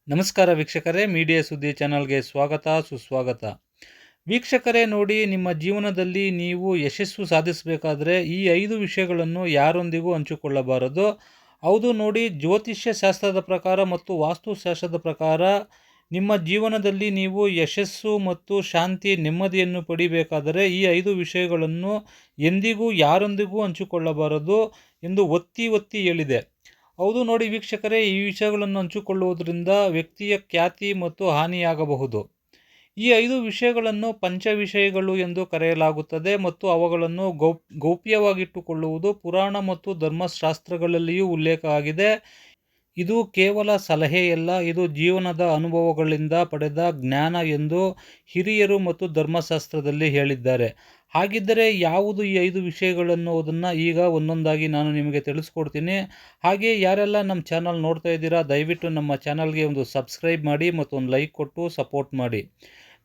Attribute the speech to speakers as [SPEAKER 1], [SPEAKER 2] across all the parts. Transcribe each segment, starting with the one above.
[SPEAKER 1] ನಮಸ್ಕಾರ ವೀಕ್ಷಕರೇ, ಮೀಡಿಯಾ ಸುದ್ದಿ ಚಾನಲ್ಗೆ ಸ್ವಾಗತ ಸುಸ್ವಾಗತ. ವೀಕ್ಷಕರೇ ನೋಡಿ, ನಿಮ್ಮ ಜೀವನದಲ್ಲಿ ನೀವು ಯಶಸ್ಸು ಸಾಧಿಸಬೇಕಾದ್ರೆ ಈ 5 ವಿಷಯಗಳನ್ನು ಯಾರೊಂದಿಗೂ ಹಂಚಿಕೊಳ್ಳಬಾರದು. ಹೌದು ನೋಡಿ, ಜ್ಯೋತಿಷ್ಯ ಶಾಸ್ತ್ರದ ಪ್ರಕಾರ ಮತ್ತು ವಾಸ್ತುಶಾಸ್ತ್ರದ ಪ್ರಕಾರ ನಿಮ್ಮ ಜೀವನದಲ್ಲಿ ನೀವು ಯಶಸ್ಸು ಮತ್ತು ಶಾಂತಿ ನೆಮ್ಮದಿಯನ್ನು ಪಡಿಬೇಕಾದರೆ ಈ 5 ವಿಷಯಗಳನ್ನು ಎಂದಿಗೂ ಯಾರೊಂದಿಗೂ ಹಂಚಿಕೊಳ್ಳಬಾರದು ಎಂದು ಒತ್ತಿ ಹೇಳಿದೆ. ಹೌದು ನೋಡಿ ವೀಕ್ಷಕರೇ, ಈ ವಿಷಯಗಳನ್ನು ಹಂಚಿಕೊಳ್ಳುವುದರಿಂದ ವ್ಯಕ್ತಿಯ ಖ್ಯಾತಿ ಮತ್ತು ಹಾನಿಯಾಗಬಹುದು. ಈ 5 ವಿಷಯಗಳನ್ನು ಪಂಚ ವಿಷಯಗಳು ಎಂದು ಕರೆಯಲಾಗುತ್ತದೆ ಮತ್ತು ಅವುಗಳನ್ನು ಗೌಪ್ಯವಾಗಿಟ್ಟುಕೊಳ್ಳುವುದು ಪುರಾಣ ಮತ್ತು ಧರ್ಮಶಾಸ್ತ್ರಗಳಲ್ಲಿಯೂ ಉಲ್ಲೇಖ ಆಗಿದೆ. ಇದು ಕೇವಲ ಸಲಹೆಯಲ್ಲ, ಇದು ಜೀವನದ ಅನುಭವಗಳಿಂದ ಪಡೆದ ಜ್ಞಾನ ಎಂದು ಹಿರಿಯರು ಮತ್ತು ಧರ್ಮಶಾಸ್ತ್ರದಲ್ಲಿ ಹೇಳಿದ್ದಾರೆ. ಹಾಗಿದ್ದರೆ ಯಾವುದು ಈ 5 ವಿಷಯಗಳು ಅನ್ನೋದನ್ನು ಈಗ ಒಂದೊಂದಾಗಿ ನಾನು ನಿಮಗೆ ತಿಳಿಸ್ಕೊಡ್ತೀನಿ. ಹಾಗೆ ಯಾರೆಲ್ಲ ನಮ್ಮ ಚಾನಲ್ ನೋಡ್ತಾ ಇದ್ದೀರಾ, ದಯವಿಟ್ಟು ನಮ್ಮ ಚಾನಲ್ಗೆ ಒಂದು ಸಬ್ಸ್ಕ್ರೈಬ್ ಮಾಡಿ ಮತ್ತು ಒಂದು ಲೈಕ್ ಕೊಟ್ಟು ಸಪೋರ್ಟ್ ಮಾಡಿ.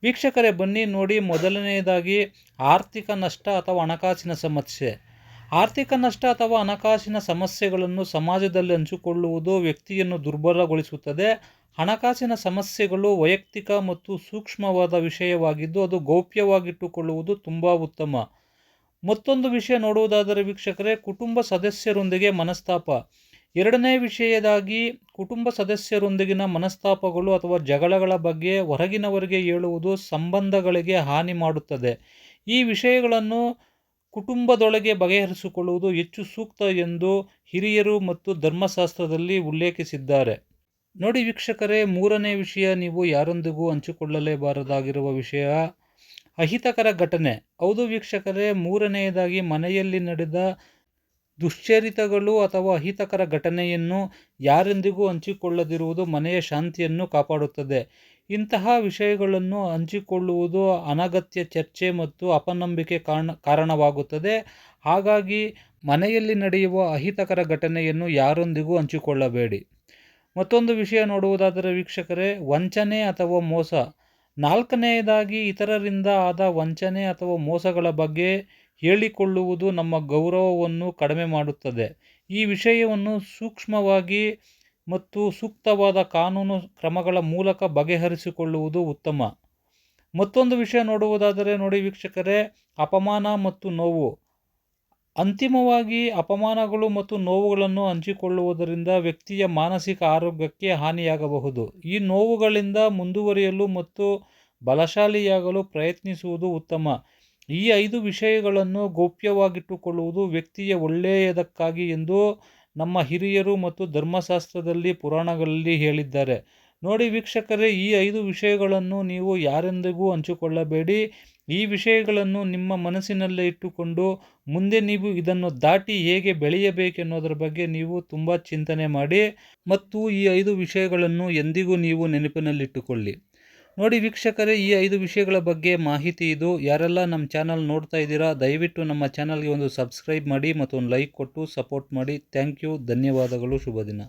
[SPEAKER 1] ವೀಕ್ಷಕರೇ ಬನ್ನಿ ನೋಡಿ, ಮೊದಲನೆಯದಾಗಿ ಆರ್ಥಿಕ ನಷ್ಟ ಅಥವಾ ಹಣಕಾಸಿನ ಸಮಸ್ಯೆ. ಆರ್ಥಿಕ ನಷ್ಟ ಅಥವಾ ಹಣಕಾಸಿನ ಸಮಸ್ಯೆಗಳನ್ನು ಸಮಾಜದಲ್ಲಿ ಹಂಚಿಕೊಳ್ಳುವುದು ವ್ಯಕ್ತಿಯನ್ನು ದುರ್ಬಲಗೊಳಿಸುತ್ತದೆ. ಹಣಕಾಸಿನ ಸಮಸ್ಯೆಗಳು ವೈಯಕ್ತಿಕ ಮತ್ತು ಸೂಕ್ಷ್ಮವಾದ ವಿಷಯವಾಗಿದ್ದು ಅದು ಗೌಪ್ಯವಾಗಿಟ್ಟುಕೊಳ್ಳುವುದು ತುಂಬ ಉತ್ತಮ. ಮತ್ತೊಂದು ವಿಷಯ ನೋಡುವುದಾದರೆ ವೀಕ್ಷಕರೇ, ಕುಟುಂಬ ಸದಸ್ಯರೊಂದಿಗೆ ಮನಸ್ತಾಪ. ಎರಡನೇ ವಿಷಯದಾಗಿ ಕುಟುಂಬ ಸದಸ್ಯರೊಂದಿಗಿನ ಮನಸ್ತಾಪಗಳು ಅಥವಾ ಜಗಳಗಳ ಬಗ್ಗೆ ಹೊರಗಿನವರಿಗೆ ಹೇಳುವುದು ಸಂಬಂಧಗಳಿಗೆ ಹಾನಿ ಮಾಡುತ್ತದೆ. ಈ ವಿಷಯಗಳನ್ನು ಕುಟುಂಬದೊಳಗೆ ಬಗೆಹರಿಸಿಕೊಳ್ಳುವುದು ಹೆಚ್ಚು ಸೂಕ್ತ ಎಂದು ಹಿರಿಯರು ಮತ್ತು ಧರ್ಮಶಾಸ್ತ್ರದಲ್ಲಿ ಉಲ್ಲೇಖಿಸಿದ್ದಾರೆ. ನೋಡಿ ವೀಕ್ಷಕರೇ, ಮೂರನೇ ವಿಷಯ ನೀವು ಯಾರೊಂದಿಗೂ ಹಂಚಿಕೊಳ್ಳಲೇಬಾರದಾಗಿರುವ ವಿಷಯ ಅಹಿತಕರ ಘಟನೆ. ಹೌದು ವೀಕ್ಷಕರೇ, ಮೂರನೆಯದಾಗಿ ಮನೆಯಲ್ಲಿ ನಡೆದ ದುಶ್ಚರಿತಗಳು ಅಥವಾ ಅಹಿತಕರ ಘಟನೆಯನ್ನು ಯಾರೊಂದಿಗೂ ಹಂಚಿಕೊಳ್ಳದಿರುವುದು ಮನೆಯ ಶಾಂತಿಯನ್ನು ಕಾಪಾಡುತ್ತದೆ. ಇಂತಹ ವಿಷಯಗಳನ್ನು ಹಂಚಿಕೊಳ್ಳುವುದು ಅನಗತ್ಯ ಚರ್ಚೆ ಮತ್ತು ಅಪನಂಬಿಕೆ ಕಾರಣವಾಗುತ್ತದೆ. ಹಾಗಾಗಿ ಮನೆಯಲ್ಲಿ ನಡೆಯುವ ಅಹಿತಕರ ಘಟನೆಯನ್ನು ಯಾರೊಂದಿಗೂ ಹಂಚಿಕೊಳ್ಳಬೇಡಿ. ಮತ್ತೊಂದು ವಿಷಯ ನೋಡುವುದಾದರೆ ವೀಕ್ಷಕರೇ, ವಂಚನೆ ಅಥವಾ ಮೋಸ. ನಾಲ್ಕನೆಯದಾಗಿ ಇತರರಿಂದ ಆದ ವಂಚನೆ ಅಥವಾ ಮೋಸಗಳ ಬಗ್ಗೆ ಹೇಳಿಕೊಳ್ಳುವುದು ನಮ್ಮ ಗೌರವವನ್ನು ಕಡಿಮೆ ಮಾಡುತ್ತದೆ. ಈ ವಿಷಯವನ್ನು ಸೂಕ್ಷ್ಮವಾಗಿ ಮತ್ತು ಸೂಕ್ತವಾದ ಕಾನೂನು ಕ್ರಮಗಳ ಮೂಲಕ ಬಗೆಹರಿಸಿಕೊಳ್ಳುವುದು ಉತ್ತಮ. ಮತ್ತೊಂದು ವಿಷಯ ನೋಡುವುದಾದರೆ ನೋಡಿ ವೀಕ್ಷಕರೇ, ಅಪಮಾನ ಮತ್ತು ನೋವು. ಅಂತಿಮವಾಗಿ ಅಪಮಾನಗಳು ಮತ್ತು ನೋವುಗಳನ್ನು ಹಂಚಿಕೊಳ್ಳುವುದರಿಂದ ವ್ಯಕ್ತಿಯ ಮಾನಸಿಕ ಆರೋಗ್ಯಕ್ಕೆ ಹಾನಿಯಾಗಬಹುದು. ಈ ನೋವುಗಳಿಂದ ಮುಂದುವರಿಯಲು ಮತ್ತು ಬಲಶಾಲಿಯಾಗಲು ಪ್ರಯತ್ನಿಸುವುದು ಉತ್ತಮ. ಈ 5 ವಿಷಯಗಳನ್ನು ಗೌಪ್ಯವಾಗಿಟ್ಟುಕೊಳ್ಳುವುದು ವ್ಯಕ್ತಿಯ ಒಳ್ಳೆಯದಕ್ಕಾಗಿ ಎಂದು ನಮ್ಮ ಹಿರಿಯರು ಮತ್ತು ಧರ್ಮಶಾಸ್ತ್ರದಲ್ಲಿ ಪುರಾಣಗಳಲ್ಲಿ ಹೇಳಿದ್ದಾರೆ. ನೋಡಿ ವೀಕ್ಷಕರೇ, ಈ 5 ವಿಷಯಗಳನ್ನು ನೀವು ಯಾರೊಂದಿಗೂ ಹಂಚಿಕೊಳ್ಳಬೇಡಿ. ಈ ವಿಷಯಗಳನ್ನು ನಿಮ್ಮ ಮನಸ್ಸಿನಲ್ಲೇ ಇಟ್ಟುಕೊಂಡು ಮುಂದೆ ನೀವು ಇದನ್ನು ದಾಟಿ ಹೇಗೆ ಬೆಳೆಯಬೇಕೆನ್ನೋದರ ಬಗ್ಗೆ ನೀವು ತುಂಬ ಚಿಂತನೆ ಮಾಡಿ ಮತ್ತು ಈ 5 ವಿಷಯಗಳನ್ನು ಎಂದಿಗೂ ನೀವು ನೆನಪಿನಲ್ಲಿಟ್ಟುಕೊಳ್ಳಿ. ನೋಡಿ ವೀಕ್ಷಕರೇ, ಈ 5 ವಿಷಯಗಳ ಬಗ್ಗೆ ಮಾಹಿತಿ ಇದು. ಯಾರೆಲ್ಲ ನಮ್ಮ ಚಾನಲ್ ನೋಡ್ತಾ ಇದ್ದೀರಾ, ದಯವಿಟ್ಟು ನಮ್ಮ ಚಾನಲ್ಗೆ ಒಂದು ಸಬ್ಸ್ಕ್ರೈಬ್ ಮಾಡಿ ಮತ್ತು ಒಂದು ಲೈಕ್ ಕೊಟ್ಟು ಸಪೋರ್ಟ್ ಮಾಡಿ. ಥ್ಯಾಂಕ್ ಯು, ಧನ್ಯವಾದಗಳು, ಶುಭ ದಿನ.